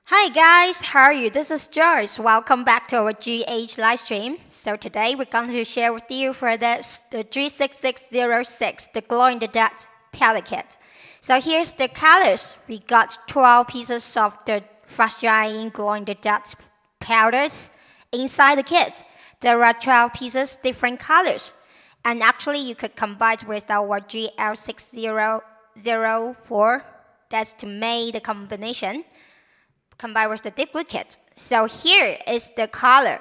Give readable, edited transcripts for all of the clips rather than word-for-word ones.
Hi guys, how are you? This is George. Welcome back to our GH live stream. So today we're going to share with you for this the G6606, the glow in the dark palette kit. So here's the colors. We got 12 pieces of the fast drying glow in the dark powders inside the kit. There are 12 pieces, different colors. And actually you could combine it with our GL6004. That's to make the combination. Combined with the dip kit. So here is the color.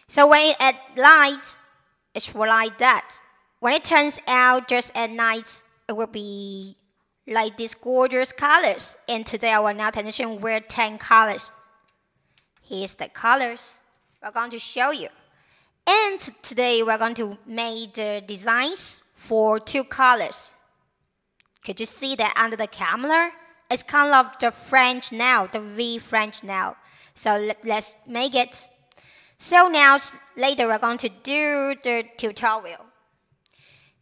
So when it at light, it's like that. When it turns out just at night, it will be like these gorgeous colors. And today our nail technician wear 10 colors. Here's the colors we're going to show you. And today we're going to make the designs for 2 colors. Could you see that under the camera? It's kind of the French nail, the V French nail. So let's make it. So now later we're going to do the tutorial.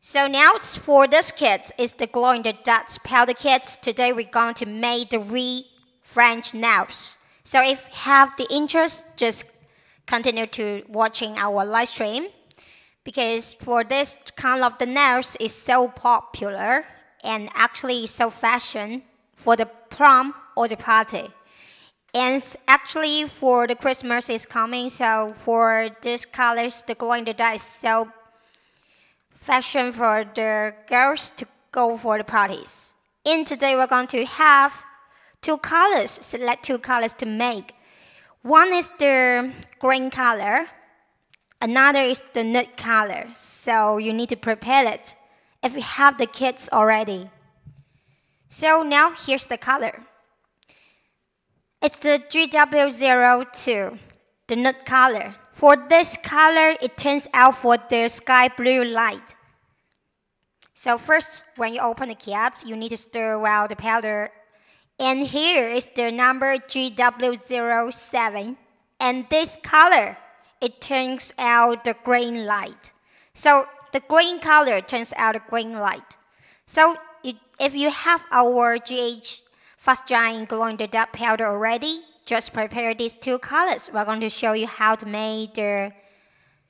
So now for this kit is the glow in the dark powder kit. Today we're going to make the V French nails. So if you have the interest, just continue to watching our live stream. Because for this kind of the nails is so popular and actually so fashion for the prom or the party. And actually for the Christmas is coming, so for these colors, the glow in the dark is so fashion for the girls to go for the parties. And today we're going to have 2 colors, select 2 colors to make. One is the green color, another is the nude color. So you need to prepare it if you have the kits already. So now here's the color. It's the GW02, the nude color. For this color, it turns out for the sky blue light. So first, when you open the caps, you need to stir well the powder. And here is the number GW07. And this color, it turns out the green light. So the green color turns out a green light. So if you have our GH fast drying glow in the dark powder already, just prepare these 2 colors. We're going to show you how to make the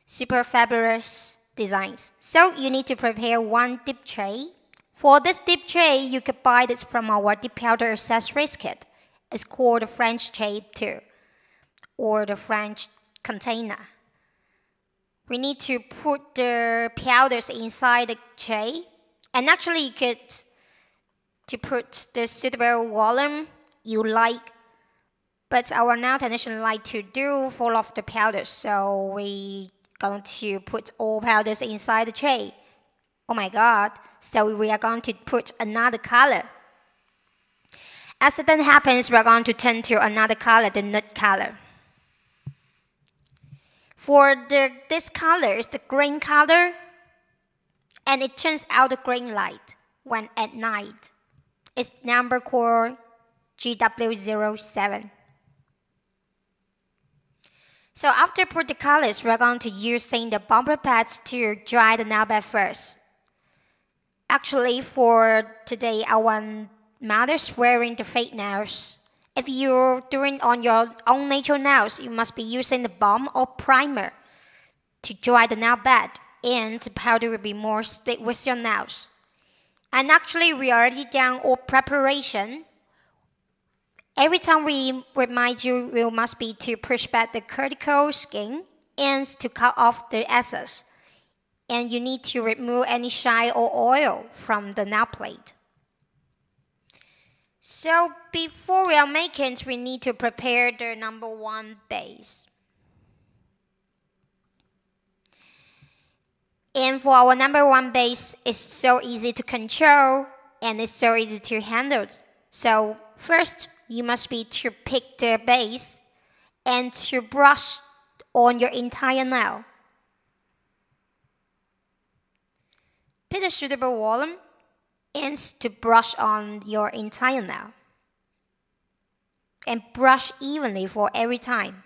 super fabulous designs. So you need to prepare 1 dip tray. For this dip tray, you could buy this from our dip powder accessories kit. It's called the French tray too, or the French container. We need to put the powders inside the tray. And actually you could to put the suitable volume you like. But our nail technician like to do full of the powders. So we going to put all powders inside the tray. Oh my god. So we are going to put another color. As it then happens, we're going to turn to another color, the nude color. For this color is the green color. And it turns out the green light when at night. It's number called GW07. So after put the colors, we're going to using the bumper pads to dry the nail bed first. Actually, for today, our mother's wearing the fake nails. If you're doing on your own natural nails, you must be using the balm or primer to dry the nail bed. And the powder will be more stick with your nails. And actually, we already done all preparation. Every time we remind you, we must be to push back the cuticle skin and to cut off the excess. And you need to remove any shine or oil from the nail plate. So before we are making, we need to prepare the number 1 base. And for our number 1 base, it's so easy to control and it's so easy to handle. So first, you must be to pick the base and to brush on your entire nail. Pick a suitable volume and to brush on your entire nail. And brush evenly for every time.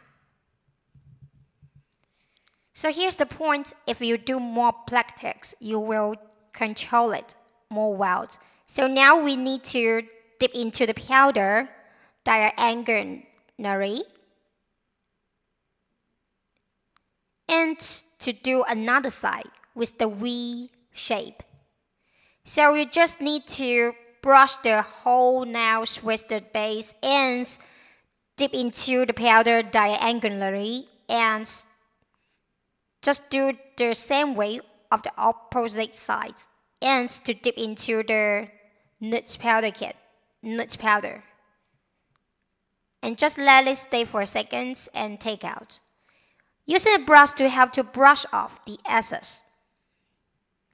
So here's the point, if you do more practice, you will control it more well. So now we need to dip into the powder diagonally and to do another side with the V shape. So you just need to brush the whole nails with the base ends, dip into the powder diagonally, and just do the same way of the opposite sides, and to dip into the nude powder. And just let it stay for a second and take out. Using a brush to help to brush off the excess.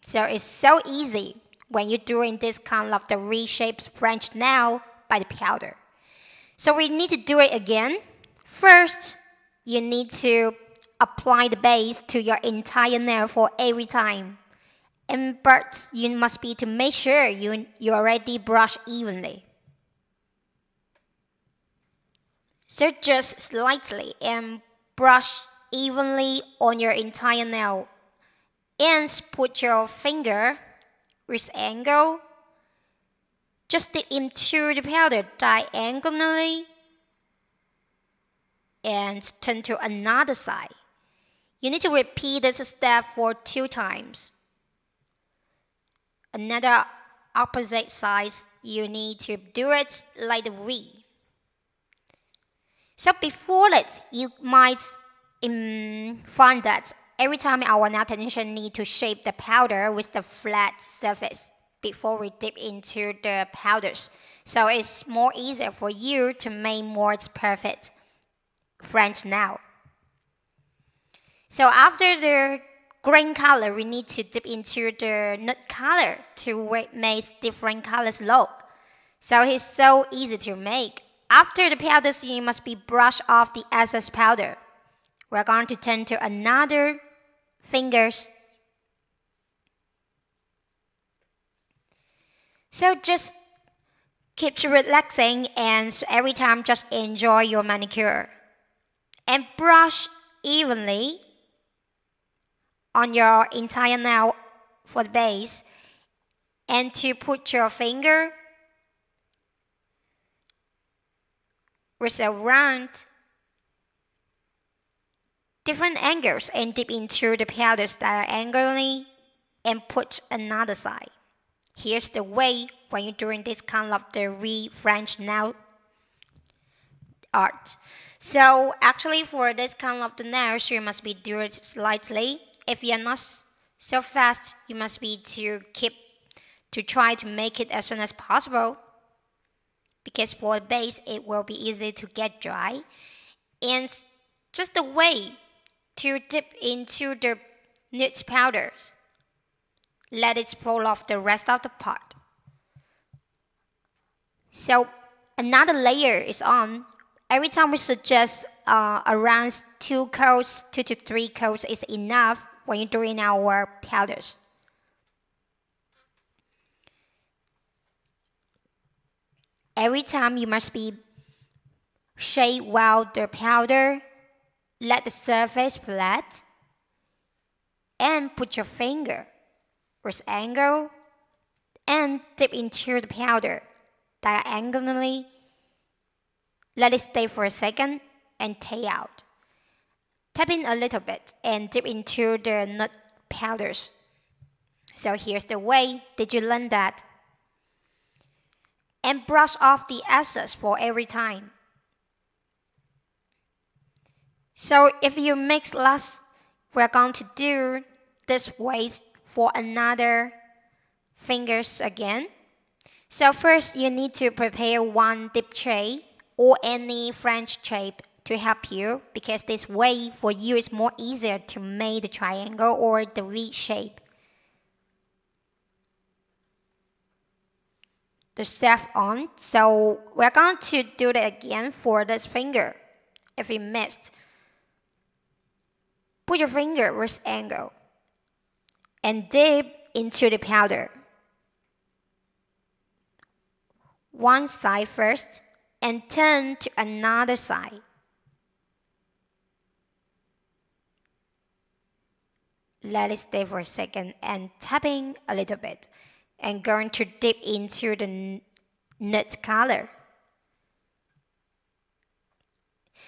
So it's so easy when you're doing this kind of the reshaped French nail by the powder. So we need to do it again. First, you need to apply the base to your entire nail for every time. But you must be to make sure you already brush evenly. So just slightly and brush evenly on your entire nail. And put your finger with angle. Just dip into the powder diagonally and turn to another side. You need to repeat this step for 2 times. Another opposite side, you need to do it like the V. So before that, you might find that every time our nail technician need to shape the powder with the flat surface before we dip into the powders. So it's more easier for you to make more perfect French nail. So after the green color, we need to dip into the nude color to make different colors look. So it's so easy to make. After the powders, you must be brush off the excess powder. We're going to turn to another fingers. So just keep relaxing and every time just enjoy your manicure. And brush evenly on your entire nail for the base. And to put your finger with around different angles and dip into the powders diagonally and put another side. Here's the way when you're doing this kind of the French nail art. So actually for this kind of the nails, you must be do it slightly. If you're not so fast, you must be to try to make it as soon as possible. Because for the base, it will be easy to get dry. And just the way to dip into the nude powders. Let it fall off the rest of the part. So another layer is on. Every time we suggest around 2 to 3 coats is enough when you're doing our powders. Every time you must be shake well the powder, let the surface flat, and put your finger with angle and dip into the powder diagonally. Let it stay for a second and take out. Tap in a little bit and dip into the nut powders. So here's the way. Did you learn that? And brush off the excess for every time. So if you mix less, we're going to do this way for another fingers again. So first you need to prepare one dip tray or any French shape to help you, because this way for you is more easier to make the triangle or the V shape. The step on. So we're going to do that again for this finger. If you missed, put your finger with angle and dip into the powder. One side first and turn to another side. Let it stay for a second and tapping a little bit and going to dip into the nude color.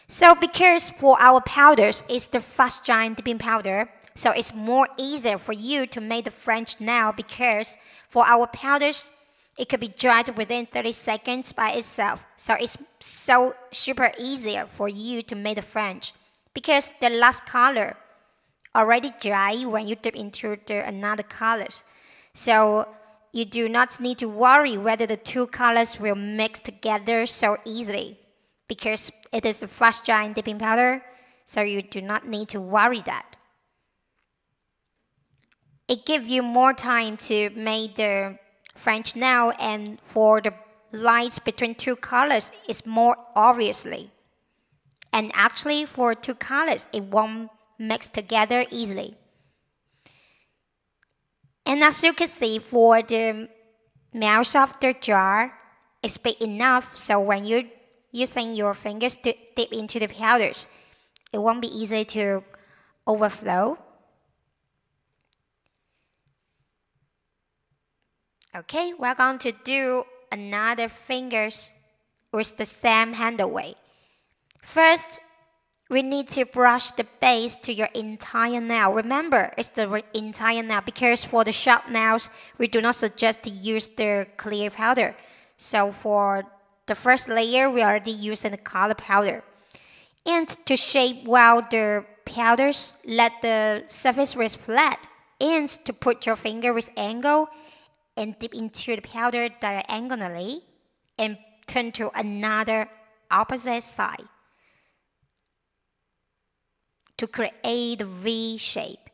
So because for our powders, it's the fast drying dipping powder, so it's more easier for you to make the French nail because for our powders, it could be dried within 30 seconds by itself. So it's so super easier for you to make the French because the last color already dry when you dip into the another colors. So you do not need to worry whether the two colors will mix together so easily because it is the fast drying dipping powder, so you do not need to worry that. It gives you more time to make the French nail, and for the lines between two colors is more obviously. And actually for two colors it won't mix together easily. And as you can see, for the mouth of the jar, it's big enough so when you're using your fingers to dip into the powders, it won't be easy to overflow. Okay, we're going to do another fingers with the same handle way. First, we need to brush the base to your entire nail. Remember, it's the entire nail because for the sharp nails, we do not suggest to use the clear powder. So for the first layer, we already using the color powder. And to shape well the powders, let the surface rest flat. And to put your finger with angle and dip into the powder diagonally and turn to another opposite side to create the V shape.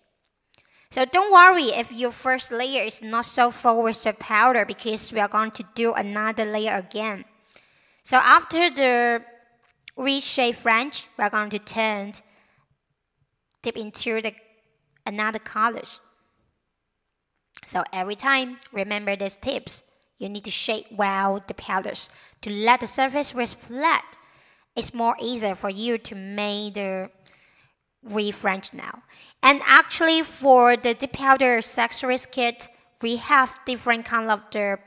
So don't worry if your first layer is not so full with the powder because we are going to do another layer again. So after the V-shaped French, we are going to dip into the another colors. So every time, remember these tips. You need to shape well the powders to let the surface rest flat. It's more easier for you to make the French now. And actually for the dip powder accessories kit, we have different kind of the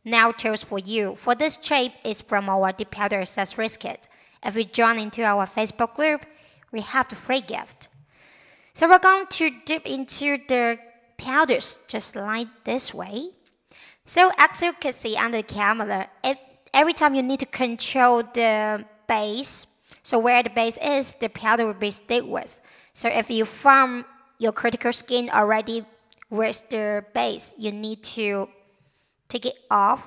nail tools for you. For this shape is from our dip powder accessories kit. If you join into our Facebook group, we have the free gift. So we're going to dip into the powders just like this way. So as you can see on the camera, every time you need to control the base, so where the base is, the powder will be stick with. So if you form your critical skin already with the base, you need to take it off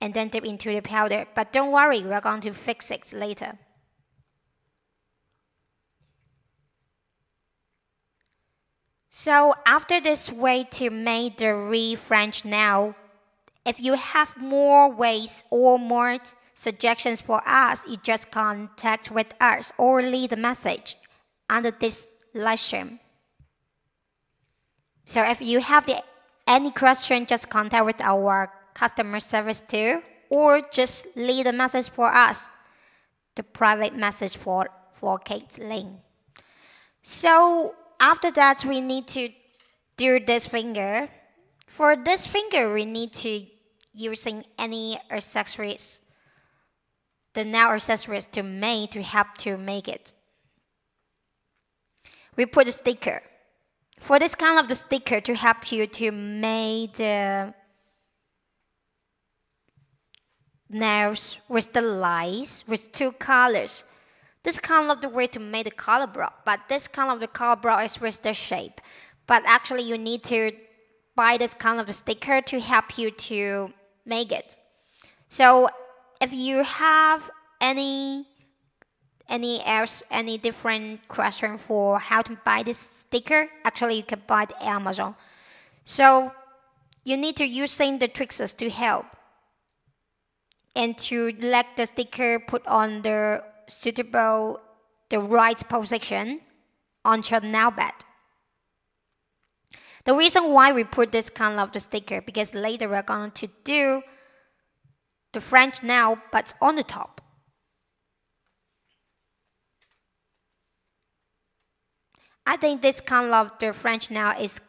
and then dip into the powder. But don't worry, we're going to fix it later. So after this way to make the French nail, if you have more ways or more suggestions for us, you just contact with us or leave a message under this live stream. So if you have any question, just contact with our customer service too, or just leave a message for us, the private message for Kate Lane. So after that, we need to do this finger. For this finger, we need to using any accessories, the nail accessories to help to make it. We put a sticker. For this kind of the sticker to help you to make the nails with the lines with two colors. This kind of the way to make the color block, but this kind of the color block is with the shape. But actually you need to buy this kind of the sticker to help you to make it. So if you have any different question for how to buy this sticker, actually you can buy the Amazon. So you need to using the tricks to help and to let the sticker put on the right position on your nail bed. The reason why we put this kind of the sticker, because later we're going to do the French nail but on the top. I think this kind of the French nail is,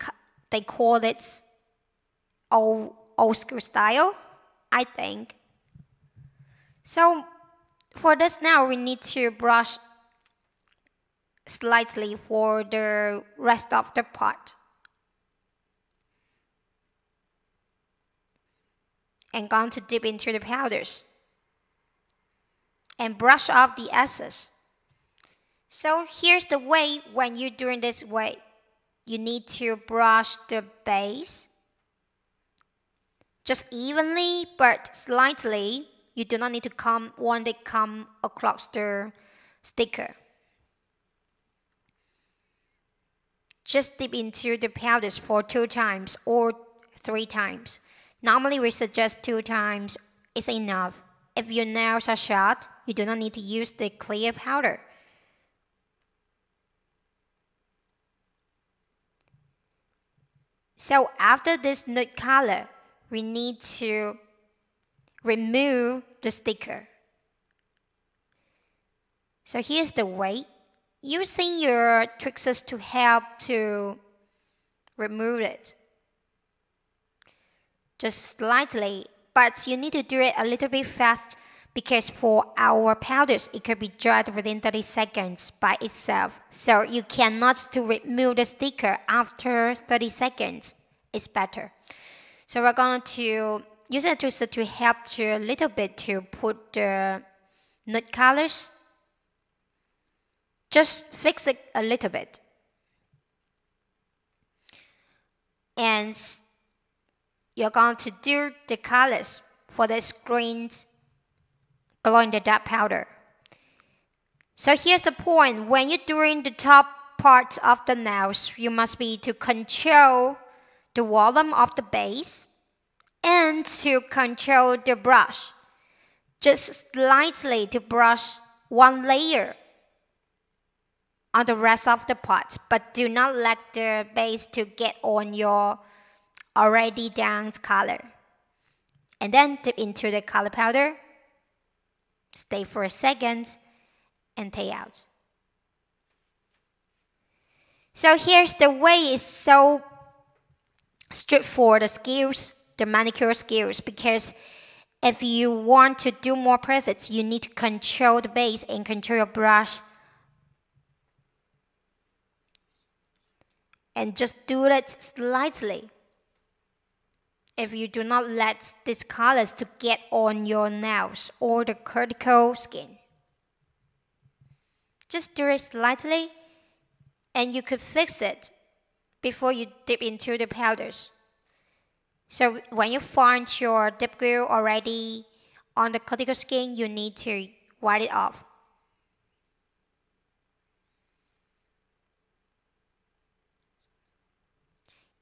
they call it old school style, I think. So For this now, we need to brush slightly for the rest of the part. And going to dip into the powders. And brush off the excess. So here's the way when you're doing this way. You need to brush the base just evenly but slightly. You do not need to come across the sticker. Just dip into the powders for 2 times or 3 times. Normally we suggest 2 times is enough. If your nails are short, you do not need to use the clear powder. So after this nude color, we need to remove the sticker. So here's the way. Using your tweezers to help to remove it. Just slightly, but you need to do it a little bit fast because for our powders, it could be dried within 30 seconds by itself. So you cannot still remove the sticker after 30 seconds. It's better. So we're going to use a tweezer to help you a little bit to put the nude colors. Just fix it a little bit. And you're going to do the colors for this green glow in the dark powder. So here's the point. When you're doing the top part of the nails, you must be to control the volume of the base and to control the brush. Just slightly to brush one layer on the rest of the part, but do not let the base to get on your already done color. And then dip into the color powder, stay for a second, and take out. So here's the way. It's so straightforward, the skills, the manicure skills, because if you want to do more perfect, you need to control the base and control your brush. And just do it slightly. If you do not let these colors to get on your nails or the cuticle skin. Just do it slightly and you could fix it before you dip into the powders. So when you find your dip glue already on the cuticle skin, you need to wipe it off.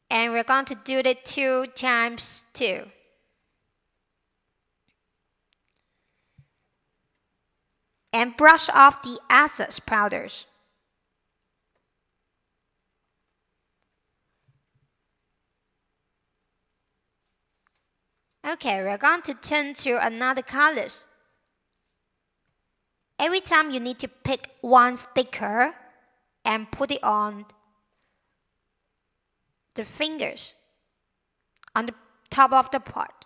And we're going to do it 2 times 2. And brush off the excess powders. Okay, we're going to turn to another colors. Every time you need to pick one sticker and put it on the fingers on the top of the part.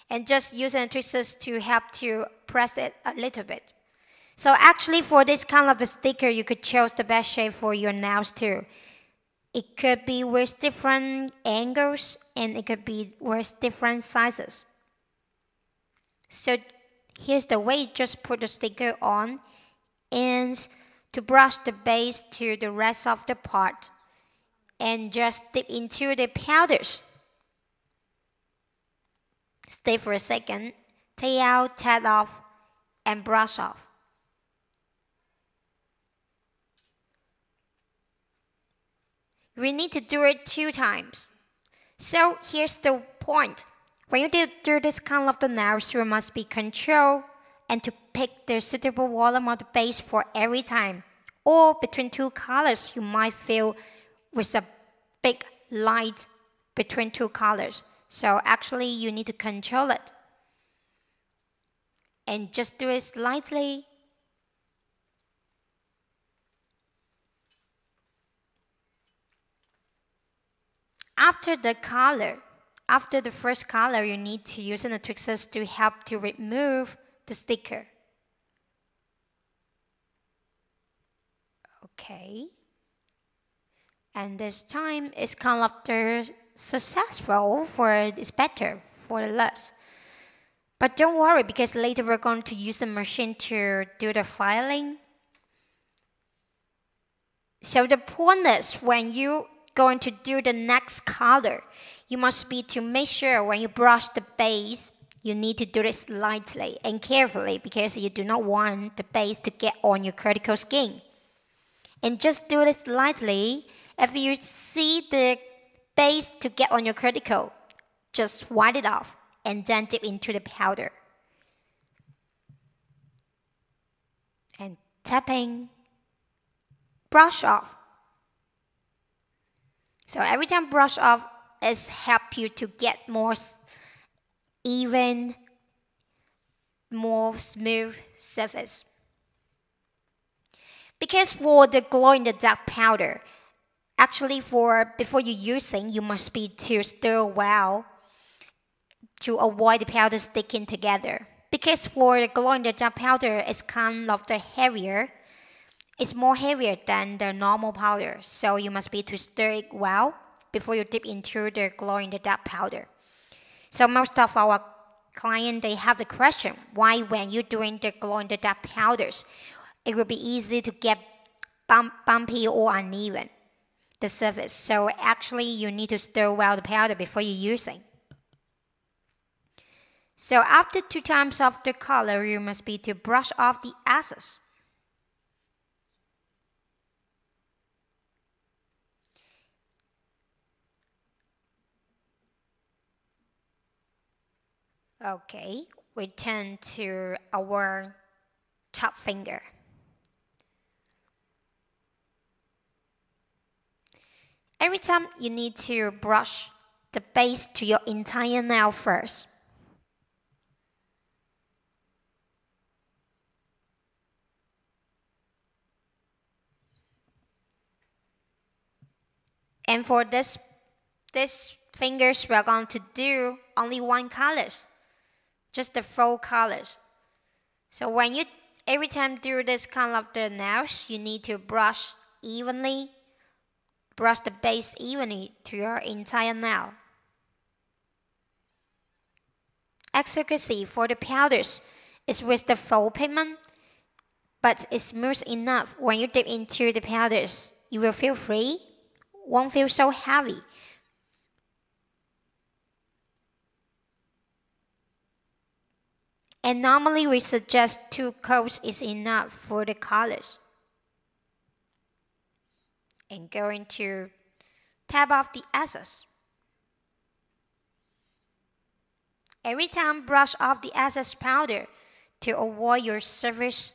And just using tweezers to help to press it a little bit. So actually for this kind of a sticker, you could choose the best shape for your nails too. It could be with different angles and it could be with different sizes. So here's the way. Just put the sticker on and to brush the base to the rest of the part and just dip into the powders. Stay for a second, take out, tap off, and brush off. We need to do it 2 times. So here's the point. When you do this kind of the nails, you must be controlled and to pick the suitable volume of the base for every time. Or between 2 colors, you might feel with a big light between 2 colors. So actually you need to control it. And just do it slightly. After the color after the first color, you need to use the tweezers to help to remove the sticker. Okay. And this time it's kind of successful it's better for the less. But don't worry, because later we're going to use the machine to do the filing. So the point is, when you going to do the next color, you must be to make sure when you brush the base, you need to do it slightly and carefully, because you do not want the base to get on your cuticle skin. And just do it slightly. If you see the base to get on your cuticle, just wipe it off and then dip into the powder. And tapping, brush off. So every time brush off is help you to get more even, more smooth surface. Because for the glow-in-the-dark powder, actually before you using, you must be to stir well to avoid the powder sticking together. Because for the glow-in-the-dark powder, it's kind of heavier. It's more heavier than the normal powder, so you must be to stir it well before you dip into the glow-in-the-dark powder. So most of our clients, they have the question, why when you're doing the glow-in-the-dark powders, it will be easy to get bumpy or uneven, the surface. So actually you need to stir well the powder before you're using. So after 2 times of the color, you must be to brush off the excess. Okay, we turn to our top finger. Every time you need to brush the base to your entire nail first. And for this fingers, we are going to do only 1 colors, just the 4 colors. So when you every time do this kind of the nails, you need to brush the base evenly to your entire nail. As you can see, for the powders, it's with the faux pigment, but it's smooth enough. When you dip into the powders, you will feel free, won't feel so heavy. And normally we suggest 2 coats is enough for the colors. And going to tap off the excess. Every time brush off the excess powder to avoid your surface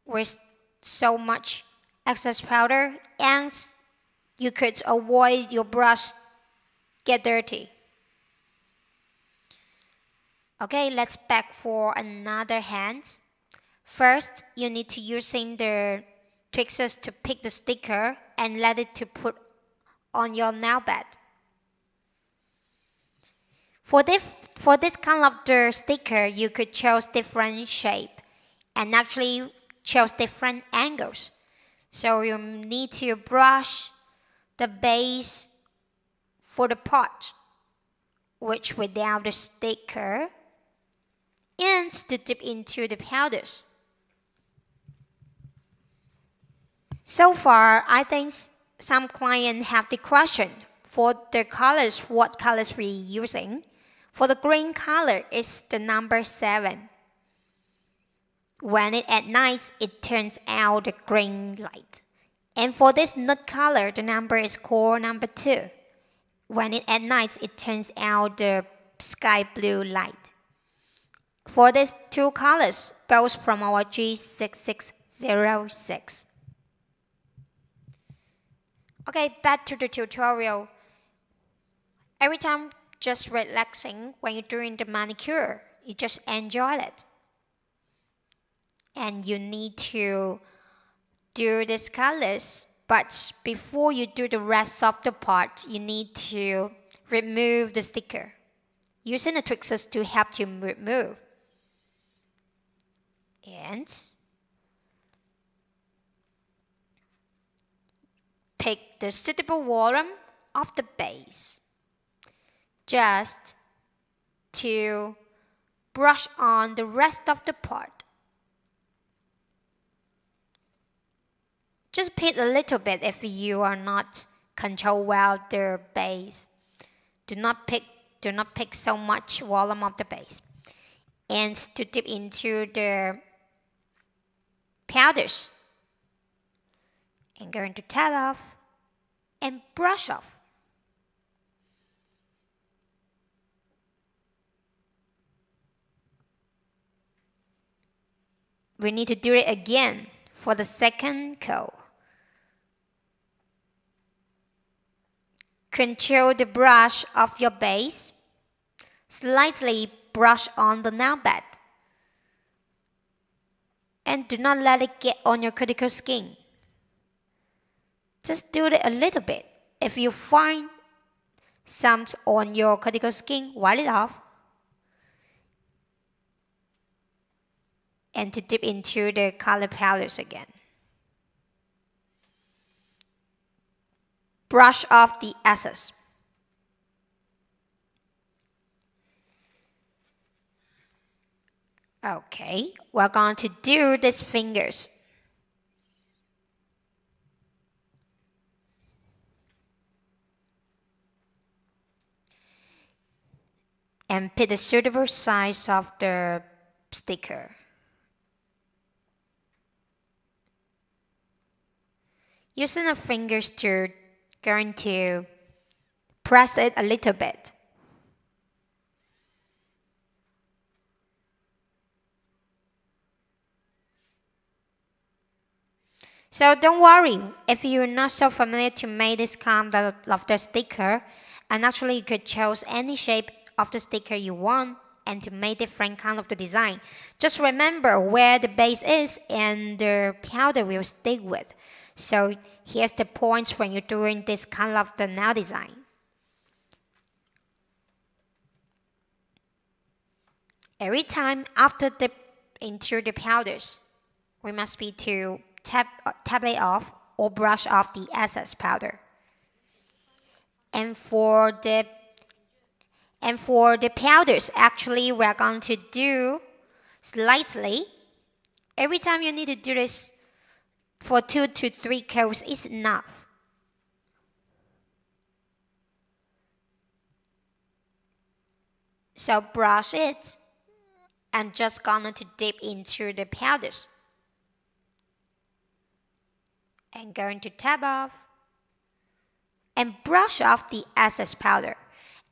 with so much excess powder, and you could avoid your brush get dirty. Okay, let's back for another hand. First, you need to using the tweezers to pick the sticker and let it to put on your nail bed. For this kind of the sticker, you could choose different shape and actually choose different angles. So you need to brush the base for the part, which without the sticker, and to dip into the powders. So far, I think some clients have the question for the colors, what colors we're using. For the green color, it's the number 7. When it at night, it turns out the green light. And for this nude color, the number is called number 2. When it at night, it turns out the sky blue light. For these 2 colors, both from our G6606. Okay, back to the tutorial. Every time just relaxing when you're doing the manicure, you just enjoy it. And you need to do these colors, but before you do the rest of the part, you need to remove the sticker. Using the tweezers to help you remove. And pick the suitable volume of the base. Just to brush on the rest of the part. Just pick a little bit if you are not control well the base. Do not pick so much volume of the base. And to dip into the powders. And going to tap off and brush off. We need to do it again for the second coat. Control the brush of your base. Slightly brush on the nail bed. And do not let it get on your cuticle skin. Just do it a little bit. If you find some on your cuticle skin, wipe it off. And to dip into the color powders again. Brush off the excess. Okay, we're going to do these fingers. And pick the suitable size of the sticker. Using the fingers to going to press it a little bit. So don't worry if you're not so familiar to make this kind of the sticker, and actually you could choose any shape of the sticker you want and to make different kind of the design. Just remember where the base is and the powder will stick with. So here's the points when you're doing this kind of the nail design. Every time after dip into the powders, we must be to tap it off or brush off the excess powder. And for the powders, actually we're going to do slightly. Every time you need to do this for 2 to 3 coats is enough. So brush it and just gonna to dip into the powders. And going to tap off and brush off the excess powder.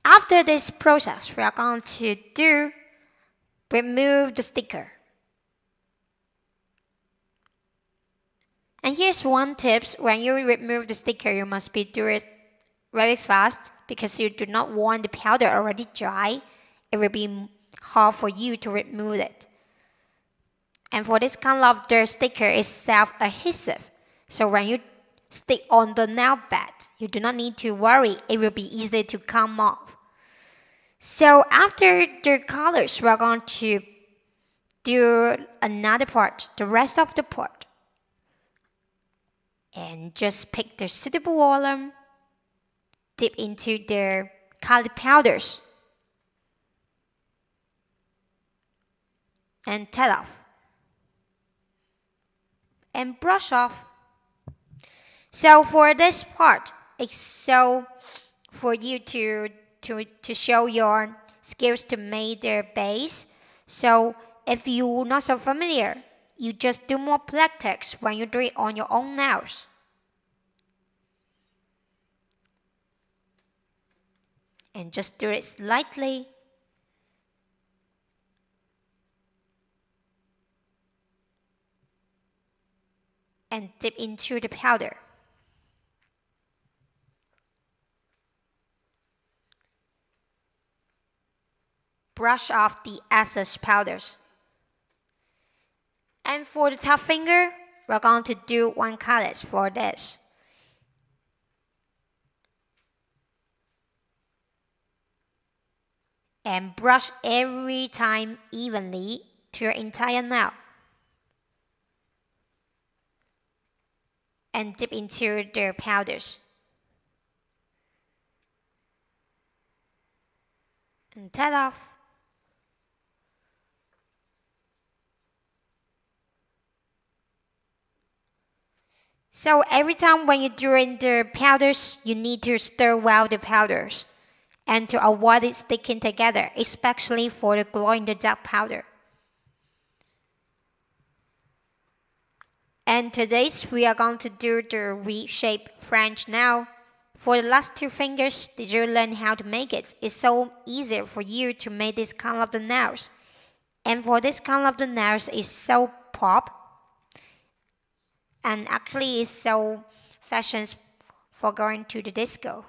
After this process, we are going to remove the sticker. And here's one tip: when you remove the sticker, you must be do it very fast because you do not want the powder already dry. It will be hard for you to remove it. And for this kind of the sticker is self-adhesive. So when you stick on the nail bed, you do not need to worry. It will be easy to come off. So after the colors, we're going to do another part, the rest of the part. And just pick the suitable volume, dip into the colored powders, and tap off. And brush off. So for this part, it's so for you to show your skills to make the base. So if you're not so familiar, you just do more practice when you do it on your own nails. And just do it slightly. And dip into the powder. Brush off the excess powders. And for the top finger, we're going to do one color for this. and brush every time evenly to your entire nail. And dip into the powders. And tap off. So every time when you're doing the powders, you need to stir well the powders and to avoid it sticking together, especially for the glow in the dark powder. And today we are going to do the V-shape French nail. For the last two fingers, did you learn how to make it? It's so easy for you to make this kind of the nails. And for this kind of the nails, it's so pop. And actually it's so fashion for going to the disco.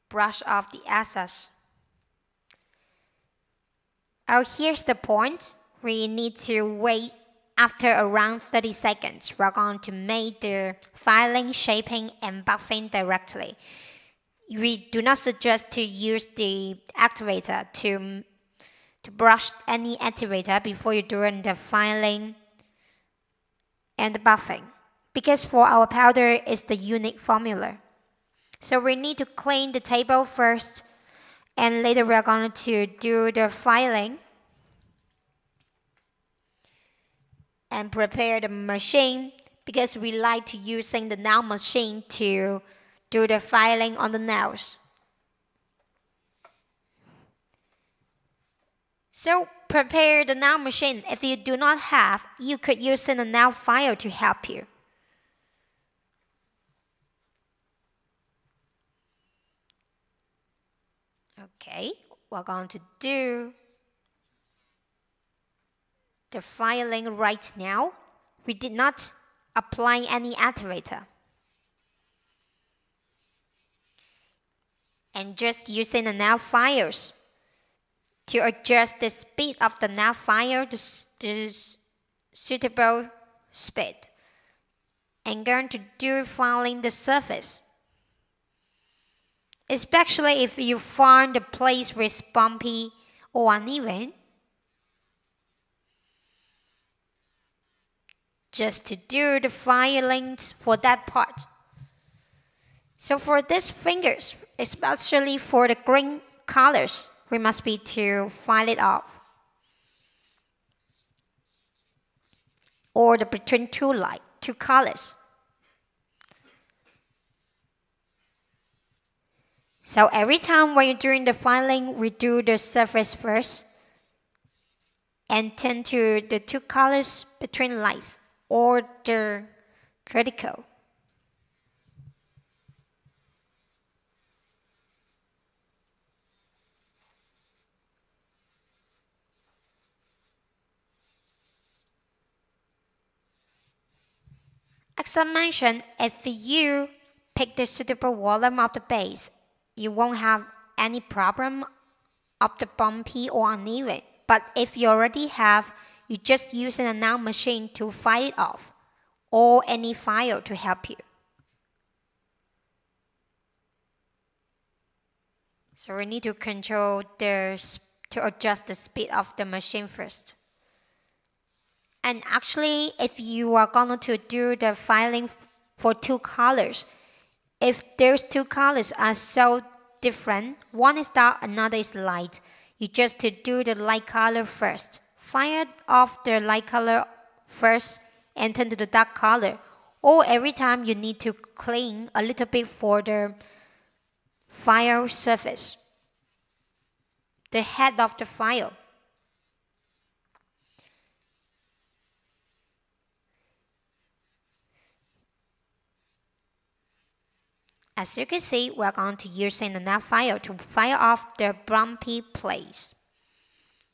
Brush off the excess. Oh, here's the point. We need to wait after around 30 seconds. We're going to make the filing, shaping, and buffing directly. We do not suggest to use the activator to brush any activator before you're doing the filing and the buffing, because for our powder it's the unique formula. So we need to clean the table first, and later we're going to do the filing and prepare the machine, because we like to using the nail machine to do the filing on the nails. So prepare the nail machine. If you do not have, you could use a nail file to help you. Okay, we're going to do the filing right now. We did not apply any activator. And just using the nail files to adjust the speed of the nail file to suitable speed. And going to do filing the surface. Especially if you find the place where it's bumpy or uneven. Just to do the filings for that part. So for these fingers, especially for the green colors, we must be to file it off. Or the between two colors. So every time when you're doing the filing, we do the surface first and tend to the two colors between lights or the critical. As I mentioned, if you pick the suitable volume of the base, you won't have any problem of the bumpy or uneven. But if you already have, you just use a nail machine to file it off, or any file to help you. So we need to control to adjust the speed of the machine first. And actually, if you are going to do the filing for two colors, if those two colors are so different, one is dark, another is light, you just to do the light color first. Fire off the light color first and turn to the dark color. Or every time you need to clean a little bit for the file surface, the head of the file. As you can see, we're going to use the nail file to file off the bumpy place.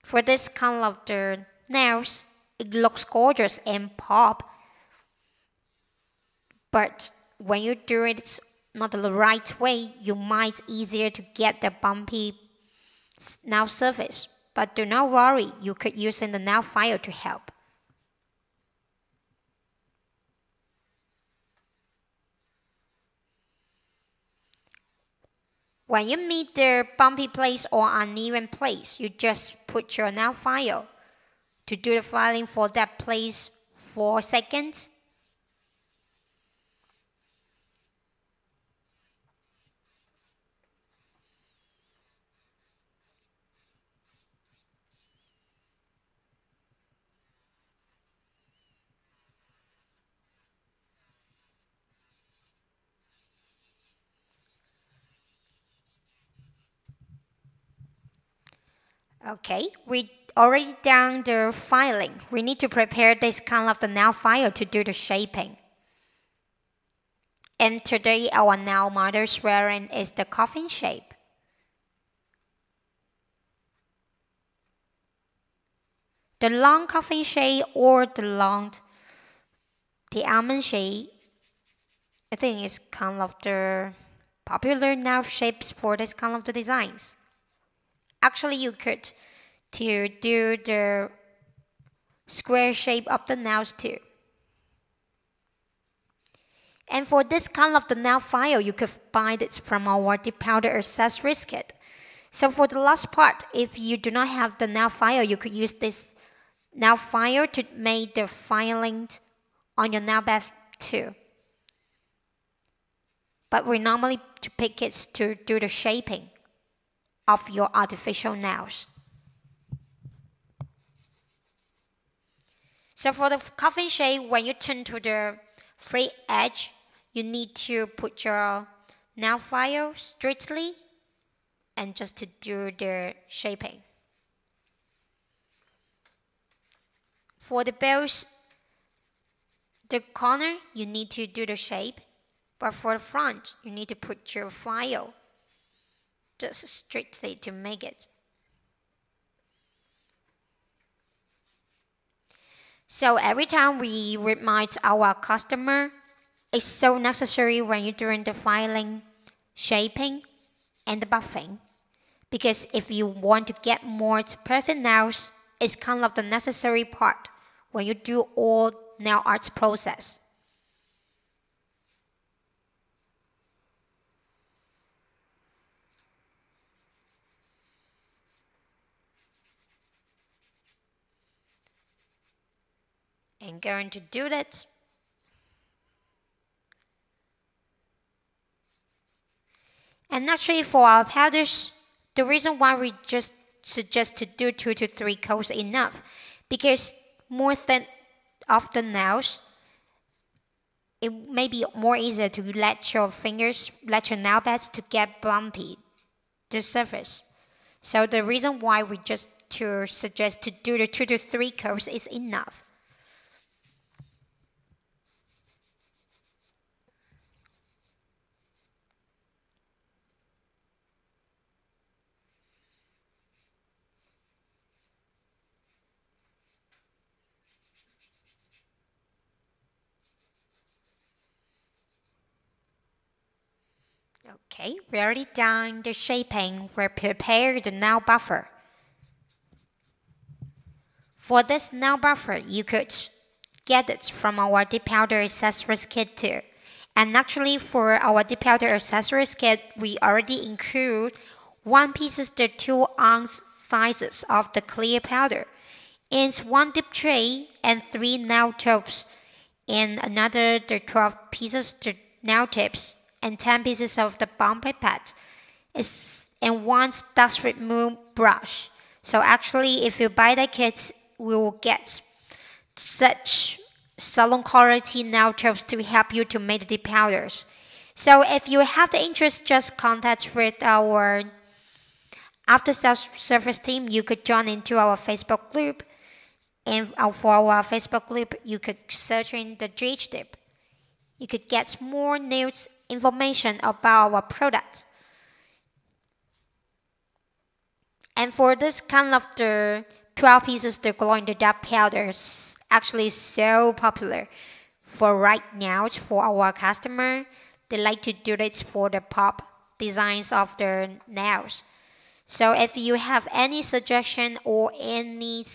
For this kind of the nails, it looks gorgeous and pop. But when you do it not the right way, you might easier to get the bumpy nail surface. But do not worry, you could use the nail file to help. When you meet the bumpy place or uneven place, you just put your nail file to do the filing for that place for seconds. Okay, we already done the filing. We need to prepare this kind of the nail file to do the shaping. And today our nail mother's wearing is the coffin shape. The long coffin shape or the almond shape, I think is kind of the popular nail shapes for this kind of the designs. Actually, you could to do the square shape of the nails too. And for this kind of the nail file, you could buy it from our dip powder accessories kit. So for the last part, if you do not have the nail file, you could use this nail file to make the filing on your nail bed too. But we normally to pick it to do the shaping of your artificial nails. So for the coffin shape, when you turn to the free edge, you need to put your nail file straightly and just to do the shaping. For the bells, the corner, you need to do the shape, but for the front, you need to put your file just straightly to make it. So every time we remind our customer, it's so necessary when you're doing the filing, shaping, and the buffing. Because if you want to get more perfect nails, it's kind of the necessary part when you do all nail art process. And going to do that. And actually for our powders, the reason why we just suggest to do 2 to 3 coats enough, because more thin of the nails, it may be more easier to let your nail beds to get bumpy, the surface. So the reason why we just to suggest to do the 2 to 3 coats is enough. Okay, we already done the shaping. We're prepared the nail buffer. For this nail buffer, you could get it from our dip powder accessories kit too. And actually for our dip powder accessories kit, we already include 1 pieces the 2 ounce sizes of the clear powder, and 1 dip tray and 3 nail tubes, and another the 12 pieces the nail tips, and 10 pieces of the bomb pipette, and 1 dust remove brush. So actually, if you buy the kits, we will get such salon quality nail tubes to help you to make the dip powders. So if you have the interest, just contact with our after sales service team. You could join into our Facebook group, and for our Facebook group, you could search in the GHDip. You could get more news information about our product. And for this kind of the 12 pieces, the glow in the dark powder is actually so popular for right now for our customer. They like to do it for the pop designs of their nails. So if you have any suggestion or any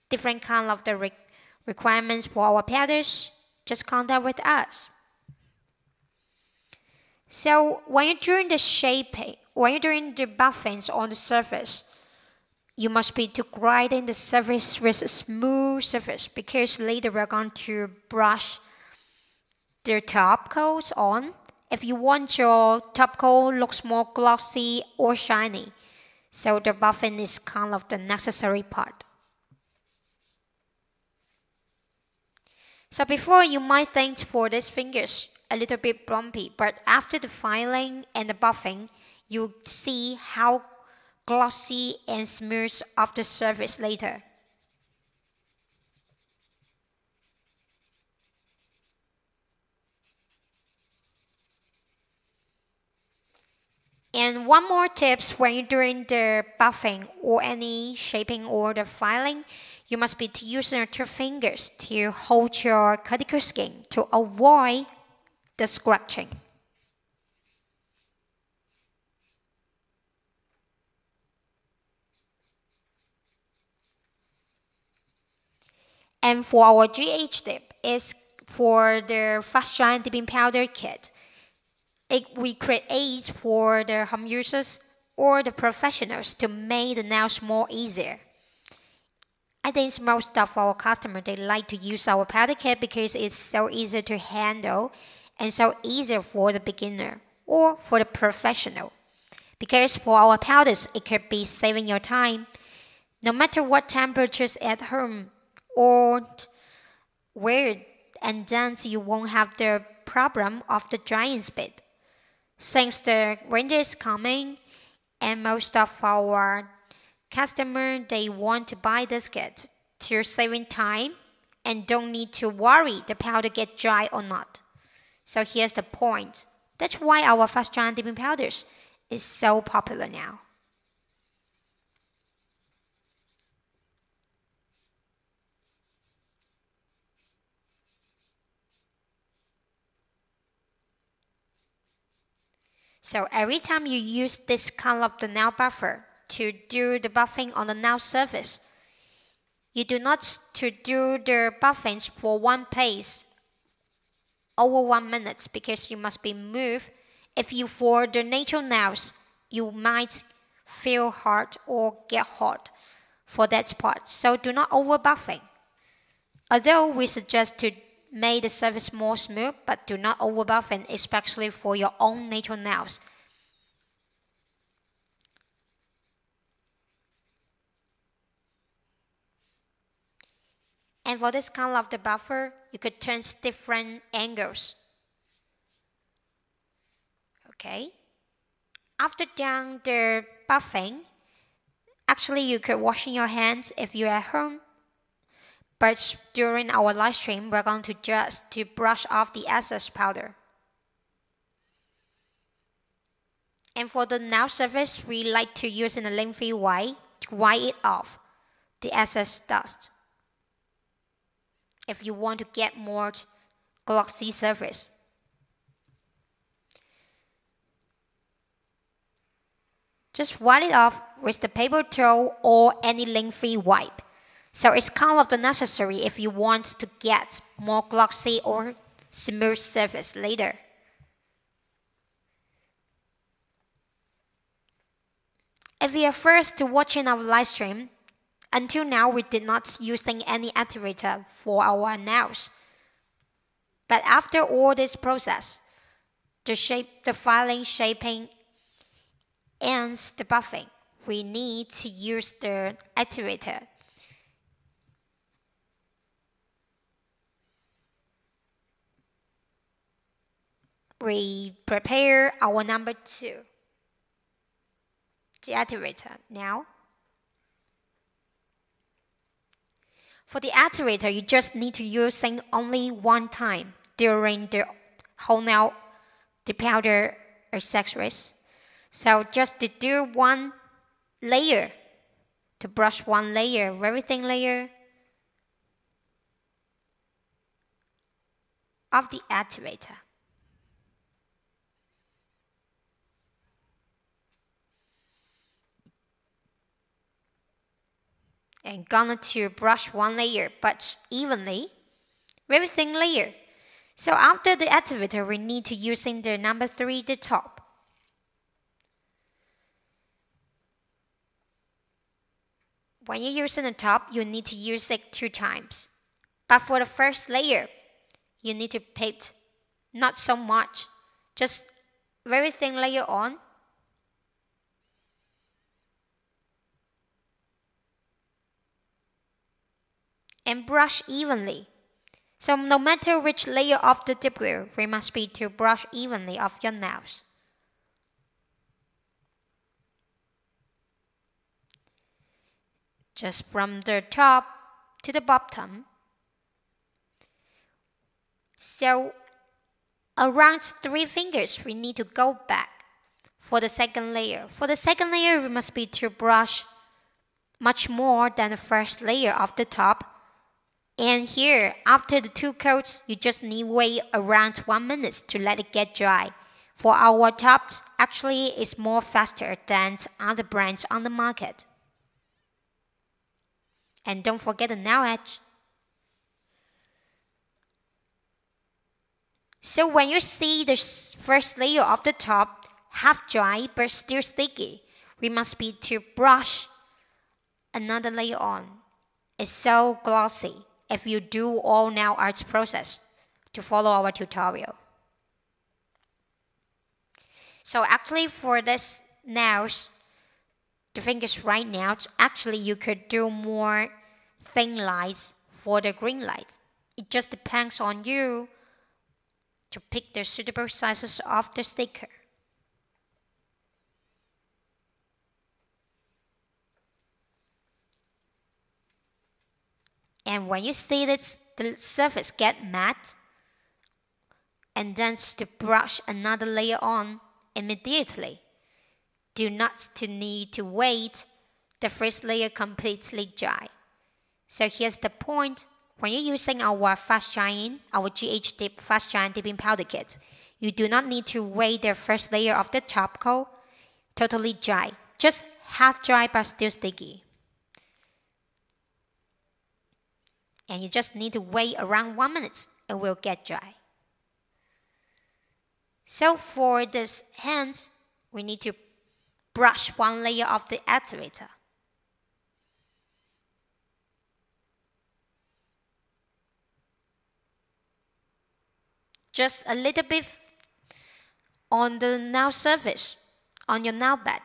different kind of the requirements for our powders, just contact with us. So when you're doing the shaping, when you're doing the buffings on the surface, you must be to grinding the surface with a smooth surface because later we're going to brush the top coats on. If you want your top coat looks more glossy or shiny, so the buffing is kind of the necessary part. So before you might think for these fingers a little bit bumpy, but after the filing and the buffing, you see how glossy and smooth of the surface later. And one more tips when you're doing the buffing or any shaping or the filing, you must be to use your two fingers to hold your cuticle skin to avoid the scratching. And for our GHDip is for the fast drying dipping powder kit. We create for the home users or the professionals to make the nails more easier. I think most of our customers they like to use our powder kit because it's so easy to handle and so easier for the beginner or for the professional. Because for our powders, it could be saving your time, no matter what temperatures at home or where, and then you won't have the problem of the drying speed. Since the winter is coming, and most of our customers they want to buy this kit to saving time and don't need to worry the powder get dry or not. So here's the point. That's why our fast drying dipping powders is so popular now. So every time you use this kind of the nail buffer to do the buffing on the nail surface, you do not to do the buffings for one place over 1 minute because you must be moved. If you for the natural nails, you might feel hard or get hot for that part. So do not over buffing. Although we suggest to make the surface more smooth, but do not over buffing, especially for your own natural nails. And for this kind of the buffer, you could turn different angles. Okay. After done the buffing, actually you could washing your hands if you're at home. But during our live stream, we're going to just to brush off the excess powder. And for the nail surface, we like to use in a lengthy way to wipe it off the excess dust. If you want to get more glossy surface. Just wipe it off with the paper towel or any lengthy wipe. So it's kind of the necessary if you want to get more glossy or smooth surface later. If you are first to watching our live stream, until now we did not using any activator for our nails. But after all this process, the filing, shaping, and the buffing, we need to use the activator. We prepare our number 2, the activator. Now, for the activator, you just need to use it only one time during the whole nail, the powder accessories. So just to do one layer, to brush one layer, very thin layer of the activator. And gonna to brush one layer, but evenly, very thin layer. So after the activator, we need to using the number 3, the top. When you're using the top, you need to use it 2 times. But for the first layer, you need to pick not so much, just very thin layer on. And brush evenly. So no matter which layer of the dip glue, we must be to brush evenly off your nails. Just from the top to the bottom. So around 3 fingers, we need to go back for the second layer. For the second layer, we must be to brush much more than the first layer of the top. And here, after the 2 coats, you just need wait around 1 minute to let it get dry. For our tops, actually it's more faster than other brands on the market. And don't forget the nail edge. So when you see the first layer of the top half dry but still sticky, we must be to brush another layer on. It's so glossy if you do all nail arts process to follow our tutorial. So actually for this nails, the fingers right now, actually you could do more thin lines for the green lights. It just depends on you to pick the suitable sizes of the sticker. And when you see that the surface get matte, and then to brush another layer on immediately. Do not need to wait the first layer completely dry. So here's the point. When you're using our fast drying, our GHDip fast drying dipping powder kit, you do not need to wait the first layer of the top coat totally dry. Just half dry but still sticky. And you just need to wait around 1 minute, it will get dry. So for this hand, we need to brush 1 layer of the activator. Just a little bit on the nail surface, on your nail bed.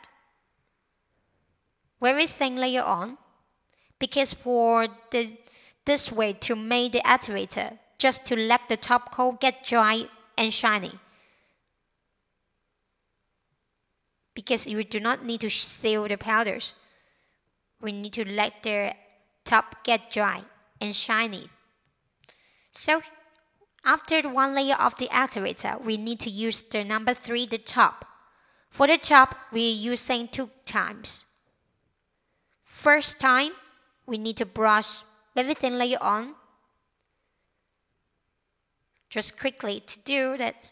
Very thin layer on, because for this way to make the activator, just to let the top coat get dry and shiny. Because you do not need to seal the powders. We need to let the top get dry and shiny. So after the 1 layer of the activator, we need to use the number 3, the top. For the top, we're using 2 times. First time, we need to brush very thin layer on. Just quickly to do that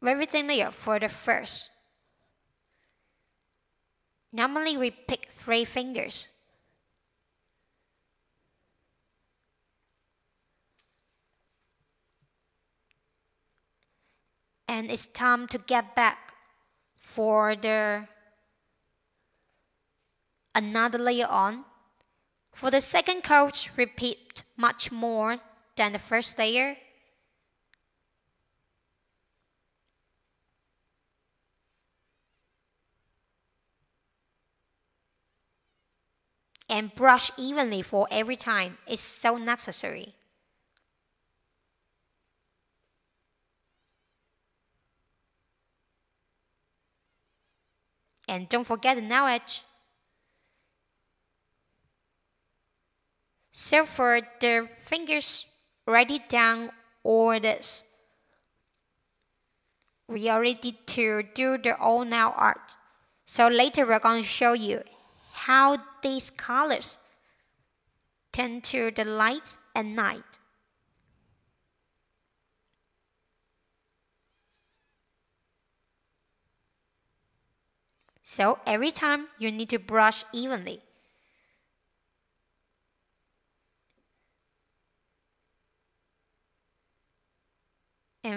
very thin layer for the first. Normally we pick 3 fingers. And it's time to get back for the another layer on. For the second coat, repeat much more than the first layer. And brush evenly for every time. It's so necessary. And don't forget the nail edge. So for the fingers, write it down or this. We already to do the all nail art. So later we're going to show you how these colors tend to the light and night. So every time you need to brush evenly.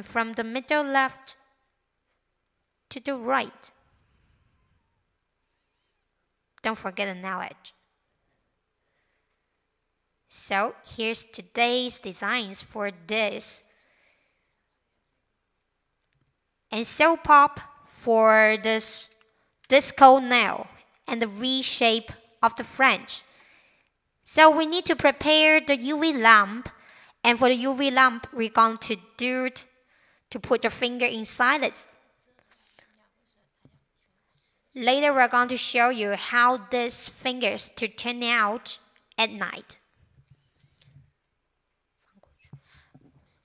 and from the middle left to the right. Don't forget the nail edge. So here's today's designs for this. And so pop for this disco nail and the V shape of the French. So we need to prepare the UV lamp, and for the UV lamp we're going to do it to put the finger inside it. Later we're going to show you how these fingers to turn out at night.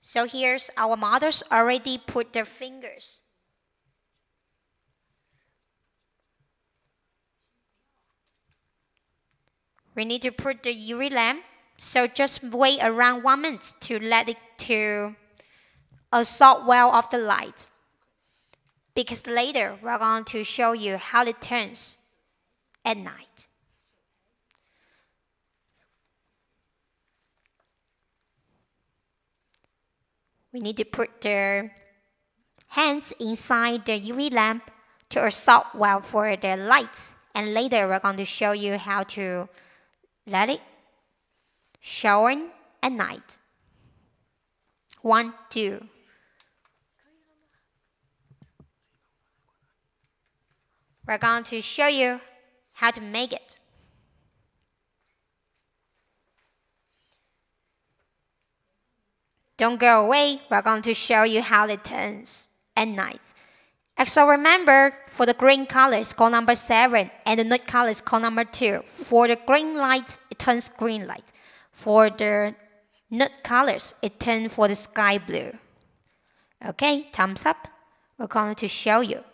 So here's our models already put their fingers. We need to put the UV lamp, so just wait around 1 minute to let it to absorb well of the light. Because later we're going to show you how it turns at night. We need to put the hands inside the UV lamp to absorb well for the light. And later we're going to show you how to let it shine at night. 1, 2. We're going to show you how to make it. Don't go away, we're going to show you how it turns at night. So remember, for the green color is called number 7, and the nude color is called number 2. For the green light, it turns green light. For the nude colors, it turns for the sky blue. Okay, thumbs up. We're going to show you.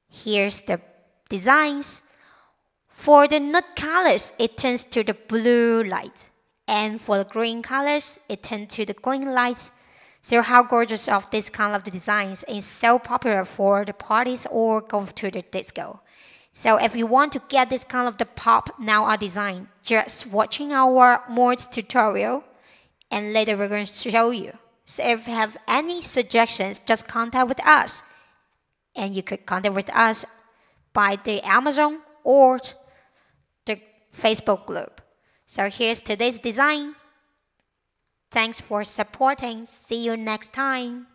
Here's the designs. For the nude colors, it turns to the blue light. And for the green colors, it turns to the green lights. So how gorgeous of this kind of designs is so popular for the parties or go to the disco. So if you want to get this kind of the pop now art design, just watching our more tutorial, and later we're going to show you. So if you have any suggestions, just contact with us. And you could contact with us by the Amazon or the Facebook group. So here's today's design. Thanks for supporting. See you next time.